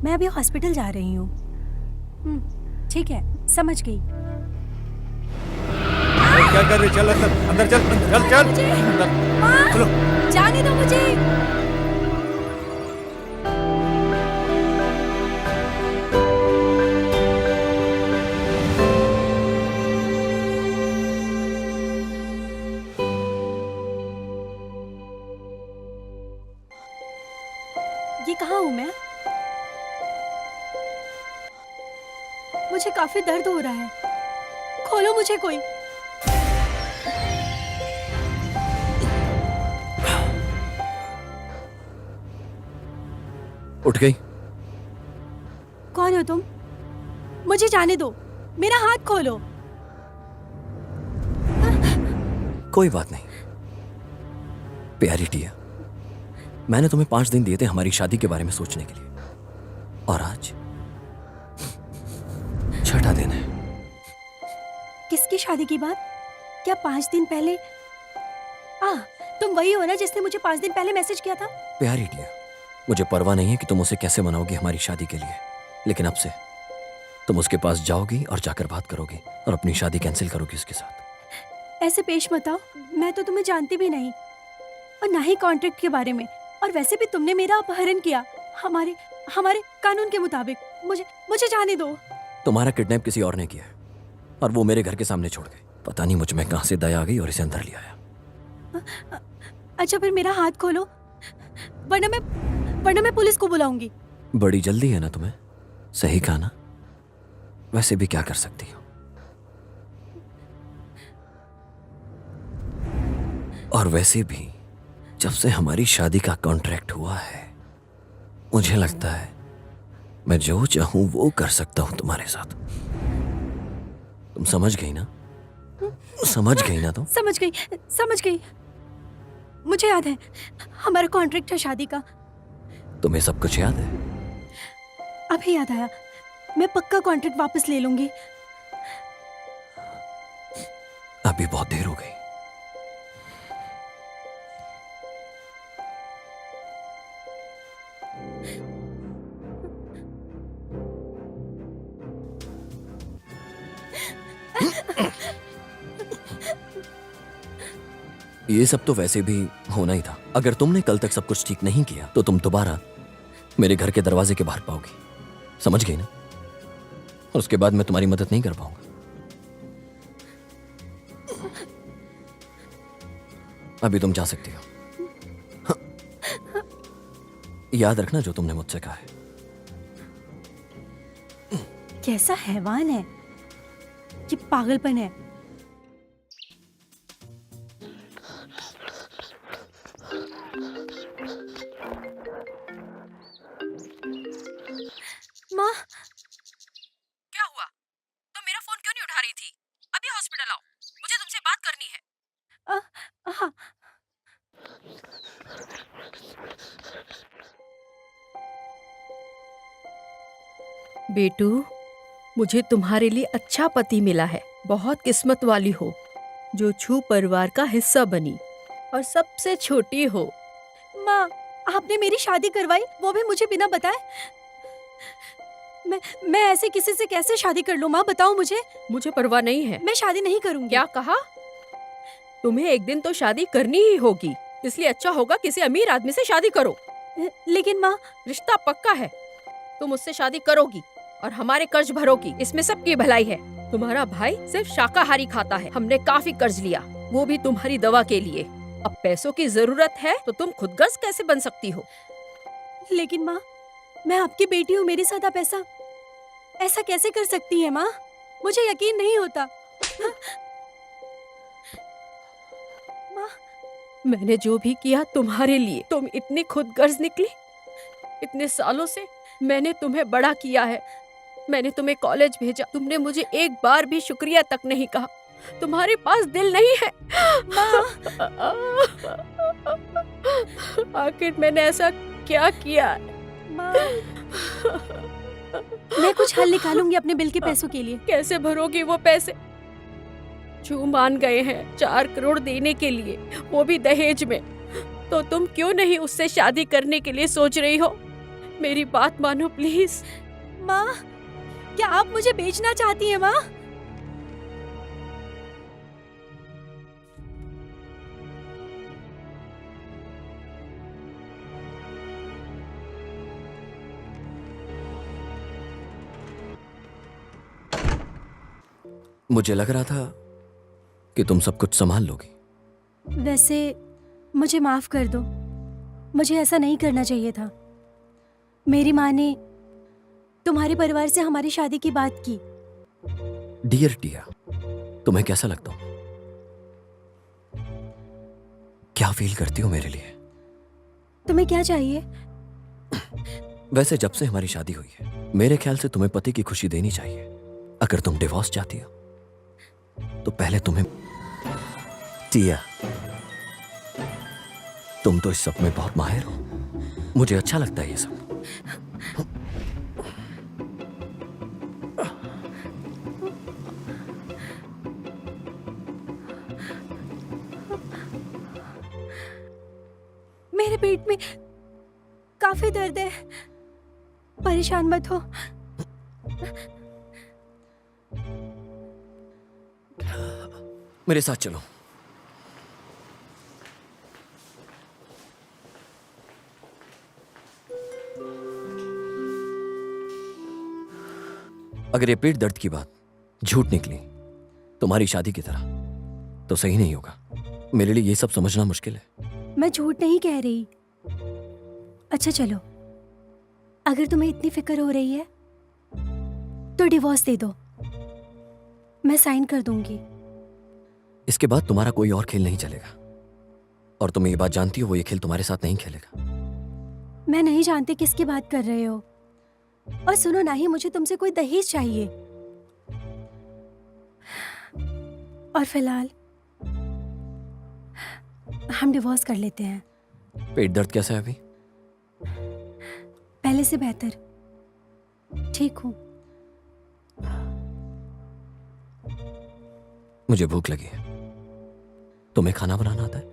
मैं अभी हॉस्पिटल जा रही हूँ। ठीक है, समझ गई। क्या कर रही? चल अंदर, अंदर चल, चल चल अंदर। माँ, चलो। जाने दो मुझे। ये कहाँ हूँ मैं? मुझे काफी दर्द हो रहा है। खोलो मुझे कोई। उठ गई? कौन हो तुम? मुझे जाने दो, मेरा हाथ खोलो। कोई बात नहीं प्यारी टिया, मैंने तुम्हें 5 दिन दिए थे हमारी शादी के बारे में सोचने के लिए, और आज 6ठा दिन है। किसकी शादी की बात? क्या 5 दिन पहले? तुम वही हो ना जिसने मुझे 5 दिन पहले मैसेज किया था? प्यारी टिया, मुझे परवाह नहीं है कि तुम उसे कैसे मनाओगी हमारी शादी के लिए, लेकिन अब से तुम उसके पास जाओगी और जाकर बात करोगी और अपनी शादी कैंसिल करोगी उसके साथ। ऐसे पेश मत आओ, मैं तो तुम्हें जानती भी नहीं और ना ही कॉन्ट्रैक्ट के बारे में। और वैसे भी तुमने मेरा अपहरण किया हमारे हमारे कानून के मुताबिक। मुझे जाने दो। तुम्हारा किडनैप किसी और ने किया है और वो मेरे घर के सामने छोड़ गए। पता नहीं मुझ में कहां से दया आ गई और इसे अंदर ले आया। अच्छा फिर मेरा हाथ खोलो, वरना मैं पुलिस को बुलाऊंगी। बड़ी जल्दी है ना तुम्हें? सही कहा ना? वैसे भी क्या कर सकती हो। और वैसे भी जब से हमारी शादी का कॉन्ट्रैक्ट हुआ है, मुझे लगता है मैं जो चाहूं वो कर सकता हूं तुम्हारे साथ। तुम समझ गई ना? समझ गई ना तुम? समझ गई। मुझे याद है, हमारा कॉन्ट्रैक्ट है शादी का। तुम्हें सब कुछ याद है? अभी याद आया, मैं पक्का कॉन्ट्रैक्ट वापस ले लूंगी। अभी बहुत देर हो गई। ये सब तो वैसे भी होना ही था। अगर तुमने कल तक सब कुछ ठीक नहीं किया तो तुम दोबारा मेरे घर के दरवाजे के बाहर पाओगी। समझ गई ना? और उसके बाद मैं तुम्हारी मदद नहीं कर पाऊंगा। अभी तुम जा सकती हो। हाँ। याद रखना जो तुमने मुझसे कहा है। कैसा हैवान है ये, पागलपन है। माँ, क्या हुआ? तुम मेरा फोन क्यों नहीं उठा रही थी? अभी हॉस्पिटल आओ, मुझे तुमसे बात करनी है। हाँ। बेटू, मुझे तुम्हारे लिए अच्छा पति मिला है। बहुत किस्मत वाली हो जो छू परिवार का हिस्सा बनी और सबसे छोटी हो। माँ, आपने मेरी शादी करवाई, वो भी मुझे बिना बताए। मैं ऐसे किसी से कैसे शादी कर लूं? माँ बताओ मुझे। मुझे परवाह नहीं है। मैं शादी नहीं करूंगी। क्या कहा? तुम्हें एक दिन तो शादी करनी ही होगी, इसलिए अच्छा होगा किसी अमीर आदमी से शादी करो। लेकिन माँ, रिश्ता पक्का है, तुम उससे शादी करोगी और हमारे कर्ज भरोगी, इसमें सबकी भलाई है। तुम्हारा भाई सिर्फ शाकाहारी खाता है, हमने काफी कर्ज लिया, वो भी तुम्हारी दवा के लिए। अब पैसों की जरूरत है तो तुम खुदगर्ज कैसे बन सकती हो? लेकिन माँ, मैं आपकी बेटी हूँ, मेरे साथ आप ऐसा कैसे कर सकती हैं माँ? मुझे यकीन नहीं होता। माँ, मैंने जो भी किया तुम्हारे लिए, तुम इतनी खुदगर्ज निकली। इतने सालों से मैंने तुम्हें बड़ा किया है, मैंने तुम्हें कॉलेज भेजा, तुमने मुझे एक बार भी शुक्रिया तक नहीं कहा। तुम्हारे पास दिल नहीं है। आखिर मैंने ऐसा क्या किया? माँ, मैं कुछ हल निकालूंगी अपने बिल के पैसों के लिए। कैसे भरोगी वो पैसे? जो मान गए हैं 4 करोड़ देने के लिए, वो भी दहेज में, तो तुम क्यों नहीं उससे शादी करने के लिए सोच रही हो? मेरी बात मानो प्लीज। माँ, क्या आप मुझे बेचना चाहती हैं माँ? मुझे लग रहा था कि तुम सब कुछ संभाल लोगी। वैसे मुझे माफ कर दो, मुझे ऐसा नहीं करना चाहिए था। मेरी माँ ने तुम्हारे परिवार से हमारी शादी की बात की। डियर टिया, तुम्हें कैसा लगता हूं? क्या फील करती हो मेरे लिए? तुम्हें क्या चाहिए? वैसे जब से हमारी शादी हुई है, मेरे ख्याल से तुम्हें पति की खुशी देनी चाहिए। अगर तुम डिवोर्स चाहती हो तो पहले तुम्हें। टिया, तुम तो इस सब में बहुत माहिर हो, मुझे अच्छा लगता है ये सब। मेरे पेट में काफी दर्द है, परेशान मत हो। मेरे साथ चलो। अगर ये पेट दर्द की बात झूठ निकली तुम्हारी शादी की तरह, तो सही नहीं होगा। मेरे लिए ये सब समझना मुश्किल है। मैं झूठ नहीं कह रही। अच्छा चलो, अगर तुम्हें इतनी फिक्र हो रही है तो डिवोर्स दे दो, मैं साइन कर दूंगी। इसके बाद तुम्हारा कोई और खेल नहीं चलेगा, और तुम ये बात जानती हो वो ये खेल तुम्हारे साथ नहीं खेलेगा। मैं नहीं जानती किसकी बात कर रहे हो। और सुनो, ना ही मुझे तुमसे कोई दहेज चाहिए। और फिलहाल हम डिवोर्स कर लेते हैं। पेट दर्द कैसा है अभी? पहले से बेहतर, ठीक हूँ। मुझे भूख लगी है। तुम्हें खाना बनाना आता है?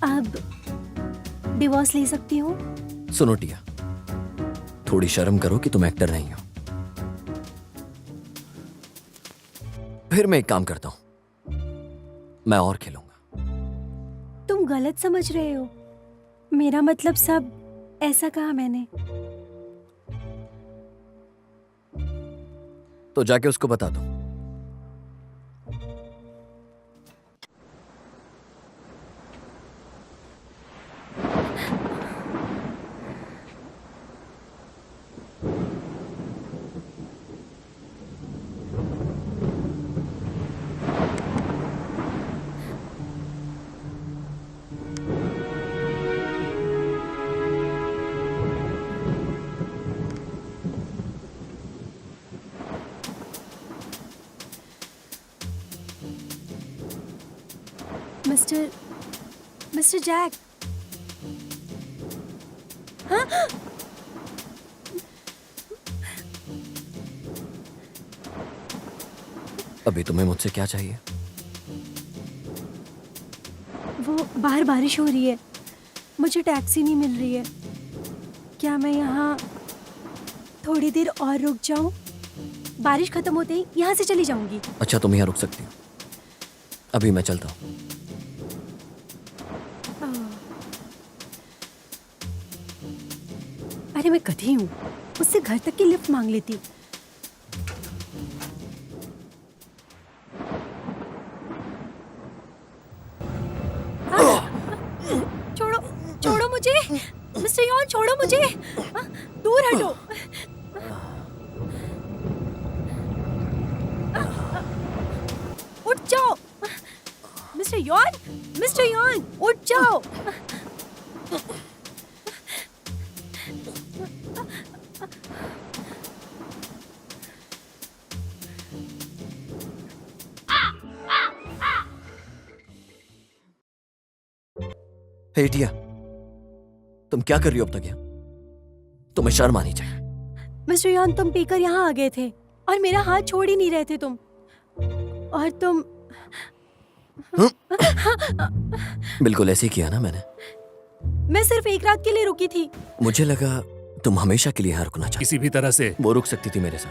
अब डिवोर्स ले सकती हूँ? सुनो टिया, थोड़ी शर्म करो कि तुम एक्टर नहीं हो। फिर मैं एक काम करता हूं, मैं और खेलूंगा। तुम गलत समझ रहे हो। मेरा मतलब सब ऐसा कहा मैंने। तो जाके उसको बता दो। Mister Jack. हाँ? अभी तुम्हें मुझसे क्या चाहिए? वो बाहर बारिश हो रही है, मुझे टैक्सी नहीं मिल रही है। क्या मैं यहाँ थोड़ी देर और रुक जाऊं? बारिश खत्म होते ही यहाँ से चली जाऊंगी। अच्छा, तुम यहाँ रुक सकती हो। अभी मैं चलता हूँ। अरे मैं गधी हूँ, उससे घर तक की लिफ्ट मांग लेती। छोड़ो, छोड़ो मुझे। मिस्टर यॉन, छोड़ो मुझे। दूर हटो। उठ जाओ। मिस्टर यॉन, उठ जाओ। हे टिया, तुम क्या कर रही हो अब तक यहाँ? तुम्हें शर्म आनी चाहिए। मिस्टर यॉन, तुम पीकर यहाँ आ गए थे और मेरा हाथ छोड़ ही नहीं रहे थे तुम। और तुम बिल्कुल ऐसे ही किया ना मैंने। मैं सिर्फ एक रात के लिए रुकी थी। मुझे लगा तुम हमेशा के लिए यहाँ रुकना चाहती। किसी भी तरह से वो रुक सकती थी मेरे साथ,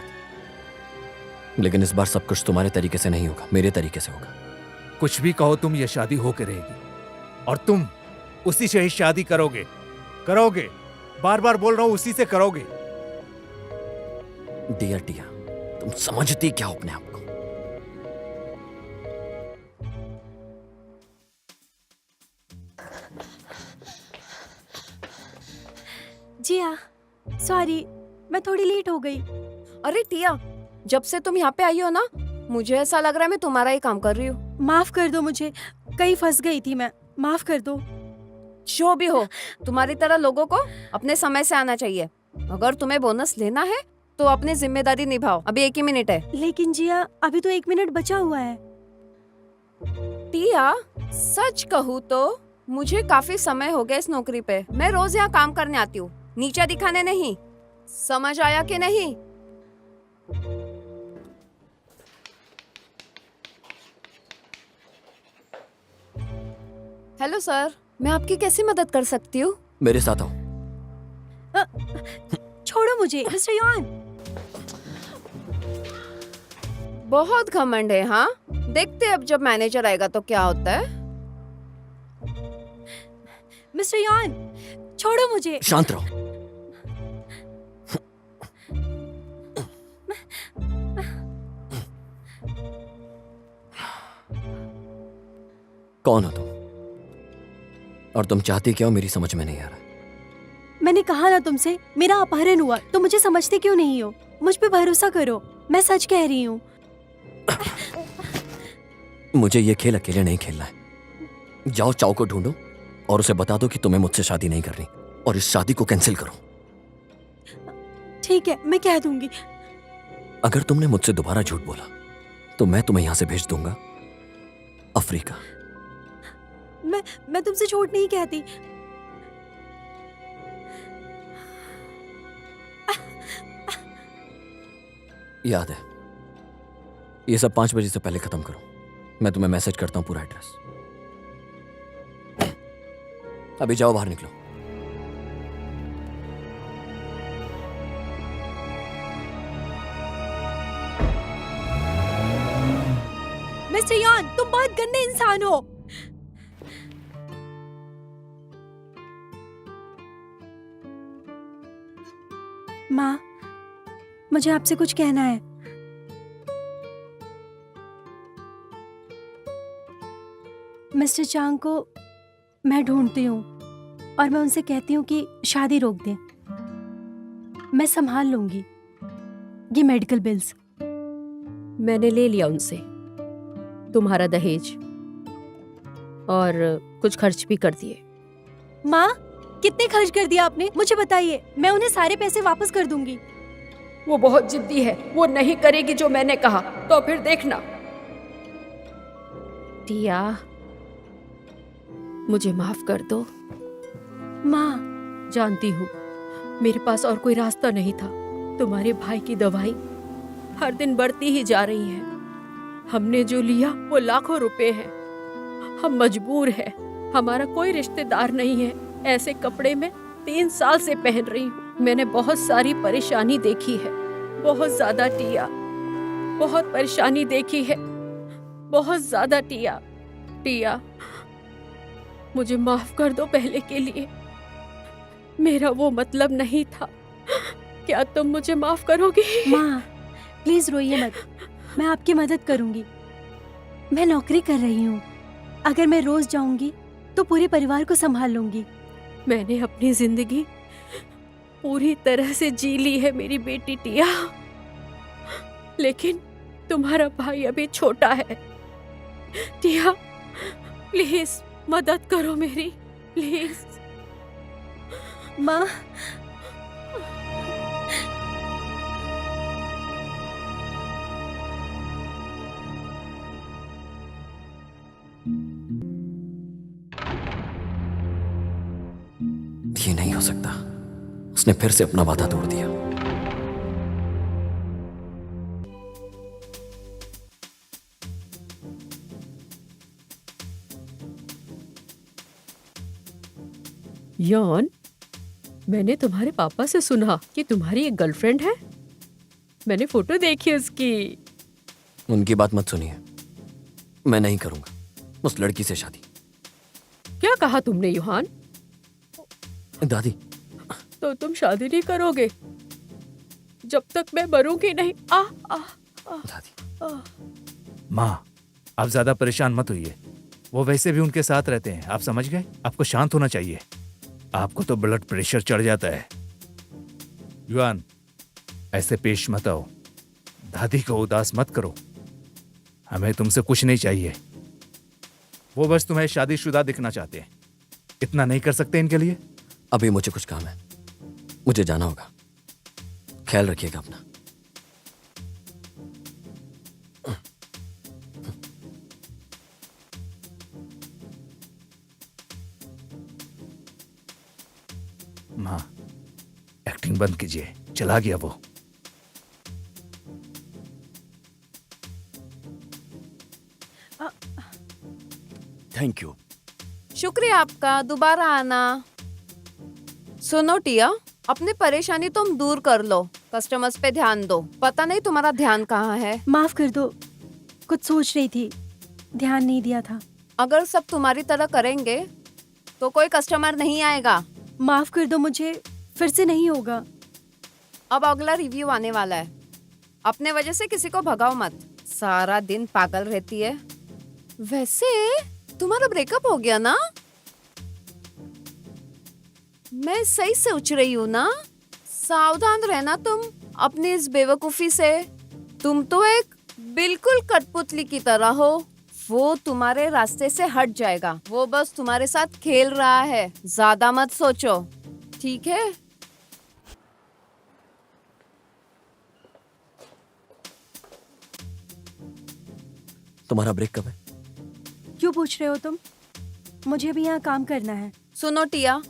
लेकिन इस बार सब कुछ तुम्हारे तरीके से नहीं होगा, मेरे तरीके से होगा। कुछ भी कहो, तुम ये शादी होके रहेगी और तुम उसी से ही शादी करोगे। करोगे, बार बार बोल रहा हूं, उसी से करोगे। डियर टिया, तुम समझती क्या हो अपने आप को? जी हाँ, सॉरी, मैं थोड़ी लेट हो गई। अरे टिया, जब से तुम यहाँ पे आई हो ना, मुझे ऐसा लग रहा है मैं तुम्हारा ही काम कर रही हूँ। माफ कर दो मुझे, कहीं फंस गई थी मैं, माफ कर दो। जो भी हो, तुम्हारी तरह लोगों को अपने समय से आना चाहिए। अगर तुम्हें बोनस लेना है तो अपनी जिम्मेदारी निभाओ। अभी 1 ही मिनट है। लेकिन जिया, अभी तो 1 मिनट बचा हुआ है। टिया, सच कहूँ तो मुझे काफी समय हो गया इस नौकरी पे। मैं रोज यहाँ काम करने आती हूँ, नीचे दिखाने नहीं। समझ आया कि नहीं? हेलो सर, मैं आपकी कैसी मदद कर सकती हूँ? मेरे साथ आओ। छोड़ो मुझे मिस्टर यॉन। बहुत घमंड है। हाँ, देखते हैं अब जब मैनेजर आएगा तो क्या होता है। मिस्टर यॉन, छोड़ो मुझे। शांत रहो। कौन हो तुम और तुम चाहती क्या हो, मेरी समझ में नहीं आ रहा। मैंने कहा ना तुमसे, मेरा अपहरण हुआ, तो मुझे समझते क्यों नहीं हो? मुझ पे भरोसा करो, मैं सच कह रही हूँ। मुझे ये खेल अकेले नहीं खेलना है। जाओ चाव को ढूंढो और उसे बता दो कि तुम्हें मुझसे शादी नहीं करनी और इस शादी को कैंसिल करो। ठीक है, मैं कह दूंगी। अगर तुमने मुझसे दोबारा झूठ बोला तो मैं तुम्हें यहां से भेज दूंगा अफ्रीका। मैं तुमसे झूठ नहीं कहती। याद है, ये सब 5 बजे से पहले खत्म करो। मैं तुम्हें मैसेज करता हूं पूरा एड्रेस। अभी जाओ, बाहर निकलो। मिस्टर यॉन, तुम बहुत गंदे इंसान हो। माँ, मुझे आपसे कुछ कहना है। मिस्टर चांग को मैं ढूंढती हूँ और मैं उनसे कहती हूँ कि शादी रोक दें। मैं संभाल लूंगी ये मेडिकल बिल्स। मैंने ले लिया उनसे तुम्हारा दहेज और कुछ खर्च भी कर दिए। माँ, कितने खर्च कर दिया आपने? मुझे बताइए, मैं उन्हें सारे पैसे वापस कर दूंगी। वो बहुत जिद्दी है, वो नहीं करेगी जो मैंने कहा, तो फिर देखना। टिया, मुझे माफ कर दो। माँ, जानती हूँ मेरे पास और कोई रास्ता नहीं था। तुम्हारे भाई की दवाई हर दिन बढ़ती ही जा रही है। हमने जो लिया वो लाखों रुपए हैं। हम मजबूर हैं, हमारा कोई रिश्तेदार नहीं है। ऐसे कपड़े में 3 साल से पहन रही हूँ। मैंने बहुत सारी परेशानी देखी है, बहुत ज्यादा टिया, बहुत परेशानी देखी है, बहुत ज्यादा टिया। टिया, मुझे माफ कर दो पहले के लिए। मेरा वो मतलब नहीं था। क्या तुम मुझे माफ करोगी? माँ, प्लीज रोइए मत, मैं आपकी मदद करूंगी। मैं नौकरी कर रही हूँ, अगर मैं रोज जाऊंगी तो पूरे परिवार को संभाल लूंगी। मैंने अपनी जिंदगी पूरी तरह से जी ली है मेरी बेटी टिया, लेकिन तुम्हारा भाई अभी छोटा है। टिया, प्लीज मदद करो मेरी, प्लीज। माँ, ये नहीं हो सकता। उसने फिर से अपना वादा तोड़ दिया। यौन, मैंने तुम्हारे पापा से सुना कि तुम्हारी एक गर्लफ्रेंड है। मैंने फोटो देखी उसकी। उनकी बात मत सुनिए। मैं नहीं करूंगा उस लड़की से शादी। क्या कहा तुमने योहान? दादी, तो तुम शादी नहीं करोगे जब तक मैं मरूंगी नहीं। दादी, माँ, आप ज्यादा परेशान मत होइए। वो वैसे भी उनके साथ रहते हैं, आप समझ गए? आपको शांत होना चाहिए। आपको तो ब्लड प्रेशर चढ़ जाता है। युआन, ऐसे पेश मत आओ। दादी को उदास मत करो। हमें तुमसे कुछ नहीं चाहिए। वो बस तुम्हें शादीशुदा दिखना चाहते हैं। इतना नहीं कर सकते इनके लिए? अभी मुझे कुछ काम है, मुझे जाना होगा। ख्याल रखिएगा अपना। माँ, एक्टिंग बंद कीजिए। चला गया वो। Thank you. शुक्रिया आपका, दोबारा आना। सुनो टिया, अपनी परेशानी तुम दूर कर लो, कस्टमर्स पे ध्यान दो। पता नहीं तुम्हारा ध्यान कहाँ है। माफ कर दो, कुछ सोच रही थी, ध्यान नहीं दिया था। अगर सब तुम्हारी तरह करेंगे तो कोई कस्टमर नहीं आएगा। माफ कर दो, मुझे फिर से नहीं होगा। अब अगला रिव्यू आने वाला है। अपने वजह से किसी को भगाओ मत। सारा दिन पागल रहती है। वैसे तुम्हारा ब्रेकअप हो गया ना? मैं सही सोच रही हूँ ना? सावधान रहना तुम अपनी इस बेवकूफी से। तुम तो एक बिल्कुल कठपुतली की तरह हो। वो तुम्हारे रास्ते से हट जाएगा। वो बस तुम्हारे साथ खेल रहा है। ज्यादा मत सोचो, ठीक है? तुम्हारा ब्रेक कब है? क्यों पूछ रहे हो तुम? मुझे भी यहाँ काम करना है। सुनो टिया,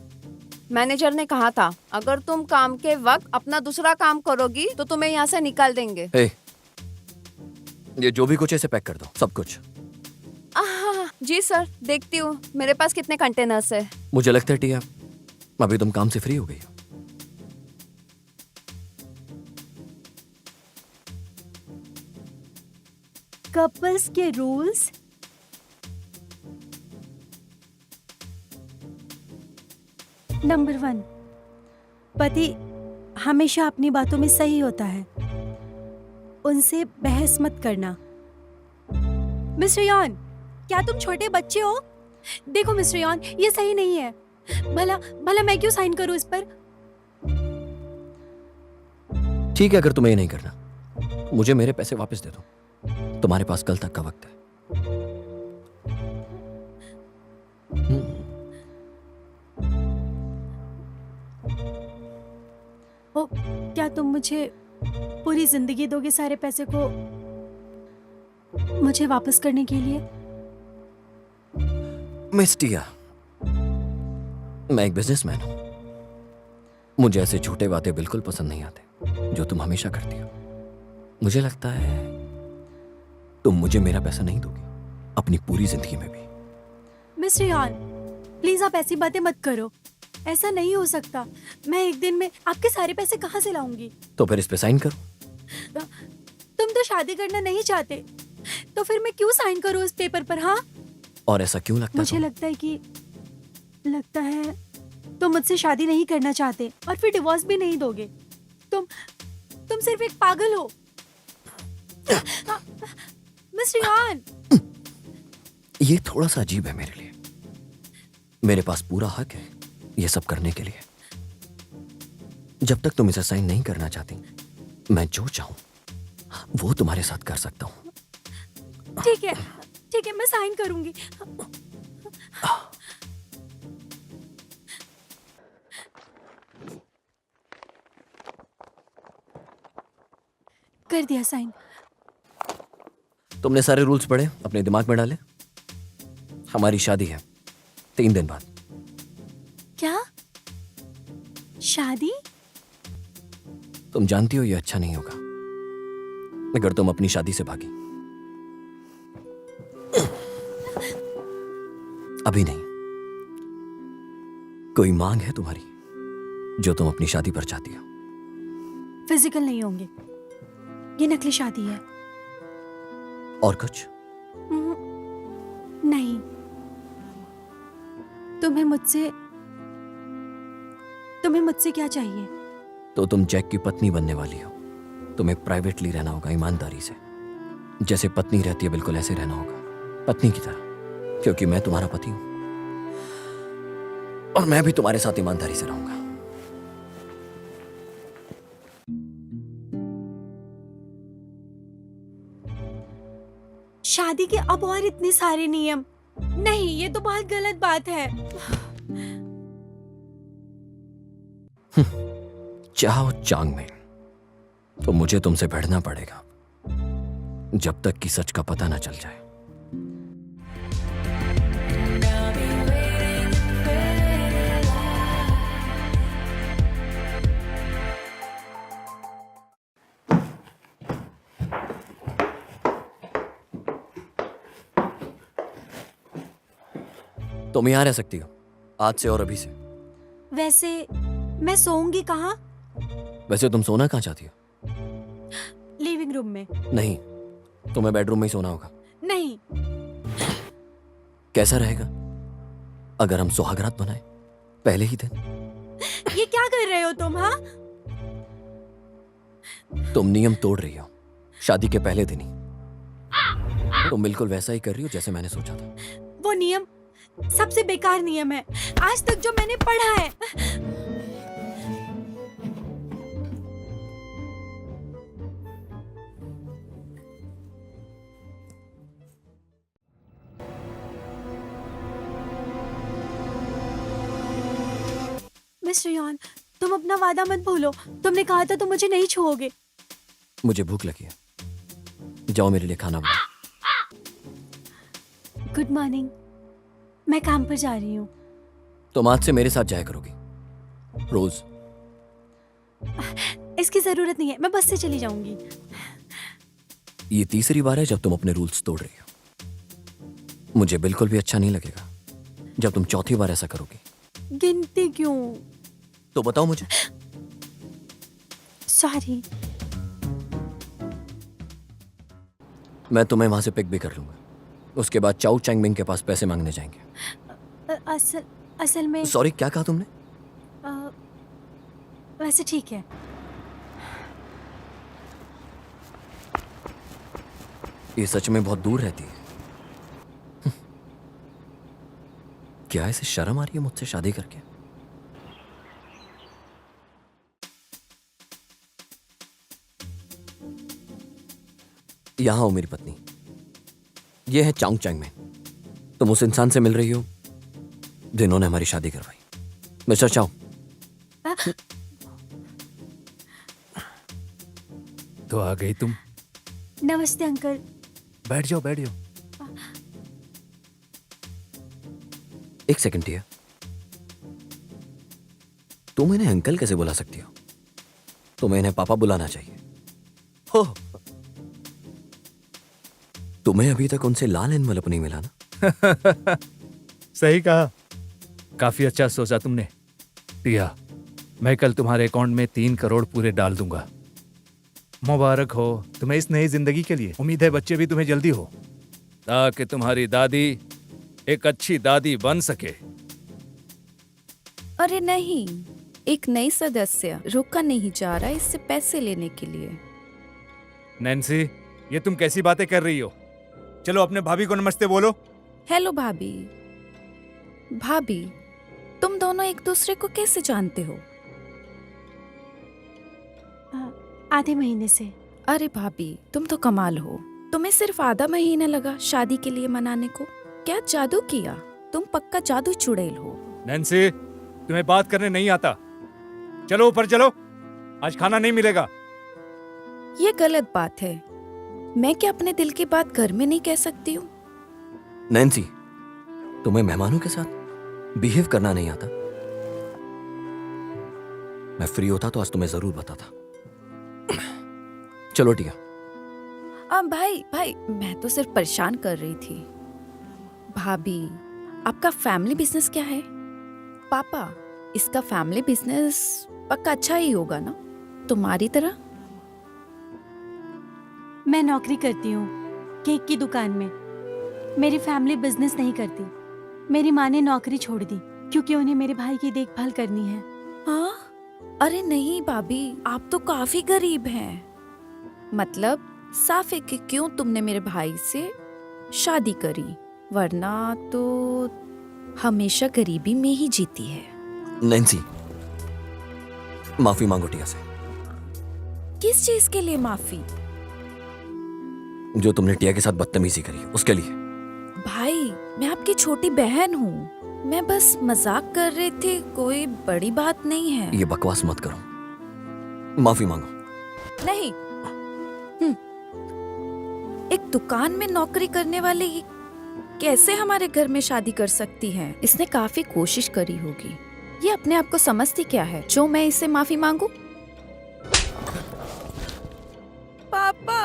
मैनेजर ने कहा था अगर तुम काम के वक्त अपना दूसरा काम करोगी तो तुम्हें यहाँ से निकाल देंगे। हे, ये जो भी कुछ है इसे पैक कर दो, सब कुछ। जी सर, देखती हूँ मेरे पास कितने कंटेनर्स है। मुझे लगता है टिया, अभी तुम काम से फ्री हो गई हो। कपल्स के रूल्स। नंबर 1, पति हमेशा अपनी बातों में सही होता है। उनसे बहस मत करना। मिस्टर यॉन, क्या तुम छोटे बच्चे हो? देखो मिस्टर यॉन, ये सही नहीं है। भला भला मैं क्यों साइन करूं इस पर? ठीक है, अगर तुम्हें ये नहीं करना, मुझे मेरे पैसे वापस दे दो। तुम्हारे पास कल तक का वक्त है। ओ, क्या तुम मुझे पूरी जिंदगी दोगे सारे पैसे को मुझे वापस करने के लिए? मिस टिया, मैं एक बिजनेसमैन हूं। मुझे ऐसे झूठे वादे बिल्कुल पसंद नहीं आते जो तुम हमेशा करती हो। मुझे लगता है तुम मुझे मेरा पैसा नहीं दोगी अपनी पूरी जिंदगी में भी। मिस्टर यॉन, प्लीज आप ऐसी बातें मत करो। ऐसा नहीं हो सकता। मैं एक दिन में आपके सारे पैसे कहाँ से लाऊंगी? तो फिर इस पे साइन करो। तुम तो शादी करना नहीं चाहते, तो फिर मैं क्यों साइन करूँ इस पेपर पर? हाँ, और ऐसा क्यों लगता मुझे है लगता है तुम मुझसे शादी नहीं करना चाहते और फिर डिवोर्स भी नहीं दोगे। तुम सिर्फ एक पागल हो। मिस्टर यॉन, ये थोड़ा सा अजीब है मेरे लिए। मेरे पास पूरा हक है ये सब करने के लिए। जब तक तुम इसे साइन नहीं करना चाहती, मैं जो चाहूं वो तुम्हारे साथ कर सकता हूं। ठीक है, मैं साइन करूंगी। कर दिया साइन। तुमने सारे रूल्स पढ़े, अपने दिमाग में डाले? हमारी शादी है 3 दिन बाद। क्या? शादी? तुम जानती हो ये अच्छा नहीं होगा अगर तुम अपनी शादी से भागी। अभी नहीं। कोई मांग है तुम्हारी जो तुम अपनी शादी पर चाहती हो? फिजिकल नहीं होंगे, ये नकली शादी है। और कुछ? नहीं, तुम्हें मुझसे क्या चाहिए? तो तुम जैक की पत्नी बनने वाली हो। तुम्हें प्राइवेटली रहना होगा, ईमानदारी से। जैसे पत्नी रहती है बिल्कुल ऐसे रहना होगा, पत्नी की तरह, क्योंकि मैं तुम्हारा पति हूं और मैं भी तुम्हारे साथ ईमानदारी से रहूंगा। शादी के अब और इतने सारे नियम? नहीं, ये तो बहुत गलत बात है। चाहो चांग में, तो मुझे तुमसे भिड़ना पड़ेगा जब तक कि सच का पता न चल जाए। तुम यहाँ रह सकती हो आज से और अभी से। वैसे मैं सोऊंगी कहाँ? वैसे तुम सोना कहाँ चाहती हो? लिविंग रूम में। नहीं, तुम्हें बेडरूम में ही सोना होगा। नहीं। कैसा रहेगा अगर हम सुहागरात बनाए पहले ही दिन? ये क्या कर रहे हो तुम? हाँ, तुम नियम तोड़ रही हो शादी के पहले दिन ही। तुम बिल्कुल वैसा ही कर रही हो जैसे मैंने सोचा था। वो नियम सबसे बेकार नियम है आज तक जो मैंने पढ़ा है। मिस्टर यॉन, तुम अपना वादा मत भूलो। तुमने कहा था तुम मुझे नहीं छुओगे। मुझे भूख लगी है, जाओ मेरे लिए खाना बनाओ। गुड मॉर्निंग, मैं काम पर जा रही हूँ। तुम आज से मेरे साथ जाया करोगी रोज। इसकी जरूरत नहीं है, मैं बस से चली जाऊंगी। ये तीसरी बार है जब तुम अपने रूल्स तोड़ रही हो। मुझे बिल्कुल भी अच्छा नहीं लगेगा जब तुम चौथी बार ऐसा करोगी। गिनती क्यों? तो बताओ मुझे। सॉरी। मैं तुम्हें वहां से पिक भी कर लूंगा। उसके बाद चाउ चैंगमिंग के पास पैसे मांगने जाएंगे। असल में सॉरी, क्या कहा तुमने? वैसे ठीक है। ये सच में बहुत दूर रहती है। क्या इसे शर्म आ रही है मुझसे शादी करके? यहां हो मेरी पत्नी। ये है चांग चैंग में। तुम उस इंसान से मिल रही हो जिन्होंने हमारी शादी करवाई। मिस्टर चाओ। तो आ गई तुम। नमस्ते अंकल। बैठ जाओ बैठ जाओ। एक सेकंड टिया, तुम इन्हें अंकल कैसे बुला सकती हो? तुम्हें इन्हें पापा बुलाना चाहिए। हो, तुम्हें अभी तक उनसे लाल एनवलप नहीं मिला ना? सही कहा, काफी अच्छा सोचा तुमने। टिया, मैं कल तुम्हारे अकाउंट में 3 करोड़ पूरे डाल दूंगा। मुबारक हो तुम्हें इस नई जिंदगी के लिए। उम्मीद है बच्चे भी तुम्हें जल्दी हो, ताकि तुम्हारी दादी एक अच्छी दादी बन सके। अरे नहीं, एक नई सदस्य रुका नहीं जा रहा इससे पैसे लेने के लिए। नैन्सी, ये तुम कैसी बातें कर रही हो? चलो अपने भाभी को नमस्ते बोलो। हेलो भाभी। भाभी, तुम दोनों एक दूसरे को कैसे जानते हो? आधे महीने से। अरे भाभी, तुम तो कमाल हो। तुम्हें सिर्फ आधा महीना लगा शादी के लिए मनाने को। क्या जादू किया? तुम पक्का जादू चुड़ैल हो। नैन्सी, तुम्हें बात करने नहीं आता। चलो ऊपर चलो, आज खाना नहीं मिलेगा। ये गलत बात है। मैं क्या अपने दिल की बात घर में नहीं कह सकती हूँ? नैन्सी, तुम्हें मेहमानों के साथ बिहेव करना नहीं आता? मैं फ्री होता तो आज तुम्हें जरूर बताता। चलो ठीक है। भाई भाई, मैं तो सिर्फ परेशान कर रही थी। भाभी, आपका फैमिली बिजनेस क्या है? पापा, इसका फैमिली बिजनेस पक्का अच्छा ही होगा ना, तुम्हारी तरह? मैं नौकरी करती हूँ केक की दुकान में। मेरी फैमिली बिजनेस नहीं करती। मेरी माँ ने नौकरी छोड़ दी क्योंकि उन्हें मेरे भाई की देखभाल करनी है। हाँ? अरे नहीं भाभी, आप तो काफी गरीब हैं। मतलब साफ है कि क्यों तुमने मेरे भाई से शादी करी, वरना तो हमेशा गरीबी में ही जीती है। नैन्सी, माफी मांगो टिया से। किस चीज के लिए माफी? जो तुमने टिया के साथ बदतमीजी करी उसके लिए। भाई, मैं आपकी छोटी बहन हूँ, मैं बस मजाक कर रही थी, कोई बड़ी बात नहीं है। ये बकवास मत करो, माफी मांगो। नहीं। एक दुकान में नौकरी करने वाली कैसे हमारे घर में शादी कर सकती है? इसने काफी कोशिश करी होगी। ये अपने आप को समझती क्या है जो मैं इससे माफी मांगू? पापा,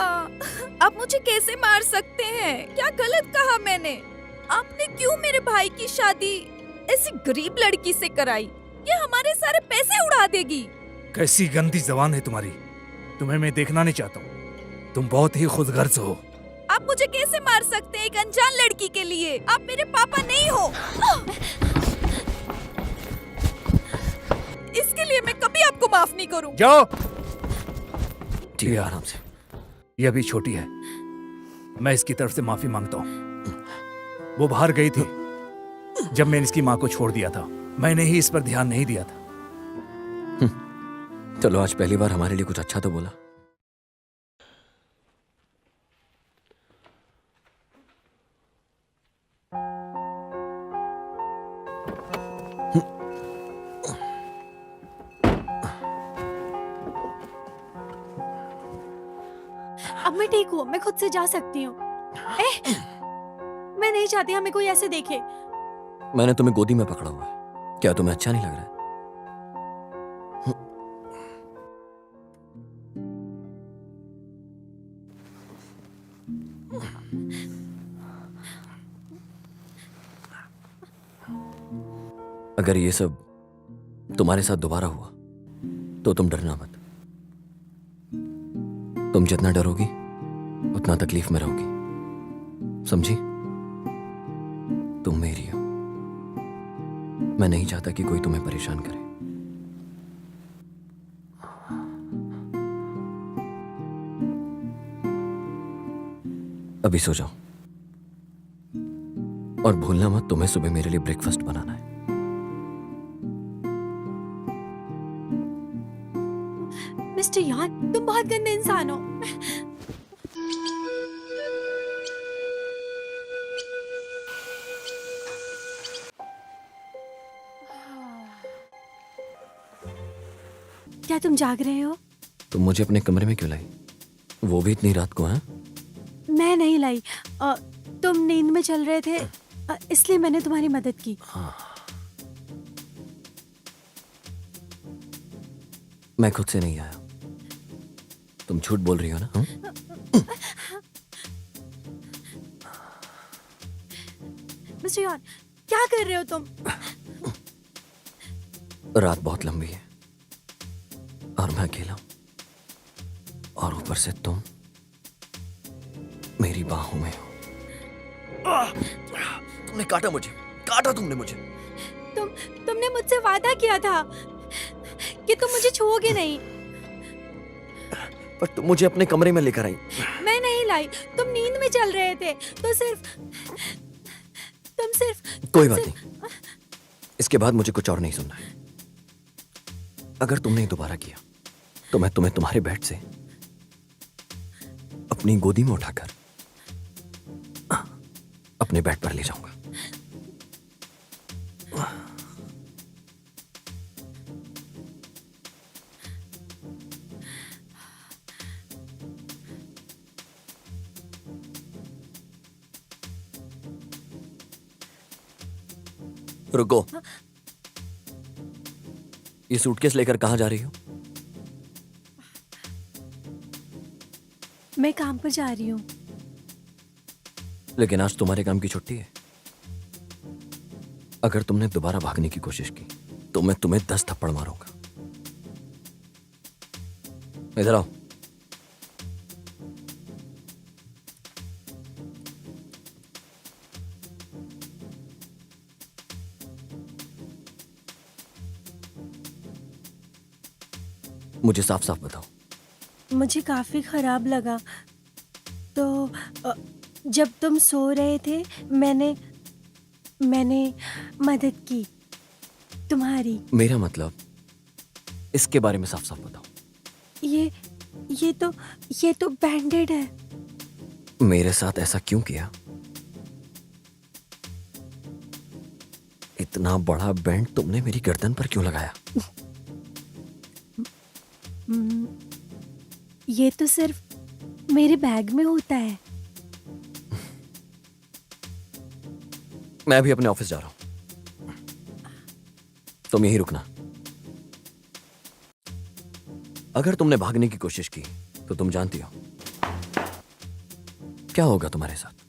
आप मुझे कैसे मार सकते हैं? क्या गलत कहा मैंने? आपने क्यों मेरे भाई की शादी ऐसी गरीब लड़की से कराई? ये हमारे सारे पैसे उड़ा देगी। कैसी गंदी जबान है तुम्हारी। तुम्हें मैं देखना नहीं चाहता हूँ। तुम बहुत ही खुदगर्ज हो। आप मुझे कैसे मार सकते हैं एक अनजान लड़की के लिए? आप मेरे पापा नहीं हो। इसके लिए मैं कभी आपको माफ नहीं करूं। जाओ। ठीक है, आराम से। ये अभी छोटी है, मैं इसकी तरफ से माफी मांगता हूँ। वो बाहर गई थी जब मैंने इसकी माँ को छोड़ दिया था। मैंने ही इस पर ध्यान नहीं दिया था। चलो, आज पहली बार हमारे लिए कुछ अच्छा तो बोला। अब मैं ठीक हूँ, मैं खुद से जा सकती हूँ। मैं नहीं चाहती हमें कोई ऐसे देखे। मैंने तुम्हें गोदी में पकड़ा हुआ है, क्या तुम्हें अच्छा नहीं लग रहा है? अगर ये सब तुम्हारे साथ दोबारा हुआ तो तुम डरना मत। तुम जितना डरोगी उतना तकलीफ में रहोगी, समझी? तुम मेरी हो। मैं नहीं चाहता कि कोई तुम्हें परेशान करे। अभी सो जाओ और भूलना मत, तुम्हें सुबह मेरे लिए ब्रेकफास्ट बनाना है। मिस्टर यान, तुम बहुत गंदे इंसान हो। क्या तुम जाग रहे हो? तुम मुझे अपने कमरे में क्यों लाई? वो भी इतनी रात को? हैं? मैं नहीं लाई। तुम नींद में चल रहे थे, इसलिए मैंने तुम्हारी मदद की। मैं खुद से नहीं आया। तुम झूठ बोल रही हो ना? मिस्टर यान, क्या कर रहे हो तुम? रात बहुत लंबी है और मैं अकेला हूं, और ऊपर से तुम मेरी बाहों में हो। तुमने काटा मुझे, काटा तुमने मुझे। तुमने मुझसे वादा किया था कि तुम मुझे छुओगे नहीं। पर तुम मुझे अपने कमरे में लेकर आई। मैं नहीं लाई, तुम नींद में चल रहे थे, तो तुम सिर्फ कोई बात नहीं, इसके बाद मुझे कुछ और नहीं सुनना है। अगर तुमने दोबारा किया तो मैं तुम्हें तुम्हारे बेड से अपनी गोदी में उठाकर अपने बेड पर ले जाऊंगा। रुको, ये सूटकेस लेकर कहाँ जा रही हो? मैं काम पर जा रही हूँ। लेकिन आज तुम्हारे काम की छुट्टी है। अगर तुमने दोबारा भागने की कोशिश की तो मैं तुम्हें 10 थप्पड़ मारूंगा। इधर आओ। मुझे साफ साफ बताओ। मुझे काफ़ी ख़राब लगा, तो जब तुम सो रहे थे मैंने मदद की तुम्हारी। मेरा मतलब इसके बारे में साफ साफ बताओ। ये तो बैंडेड है। मेरे साथ ऐसा क्यों किया? इतना बड़ा बैंड तुमने मेरी गर्दन पर क्यों लगाया? ये तो सिर्फ मेरे बैग में होता है। मैं अभी अपने ऑफिस जा रहा हूं, तुम यहीं रुकना। अगर तुमने भागने की कोशिश की तो तुम जानती हो क्या होगा तुम्हारे साथ।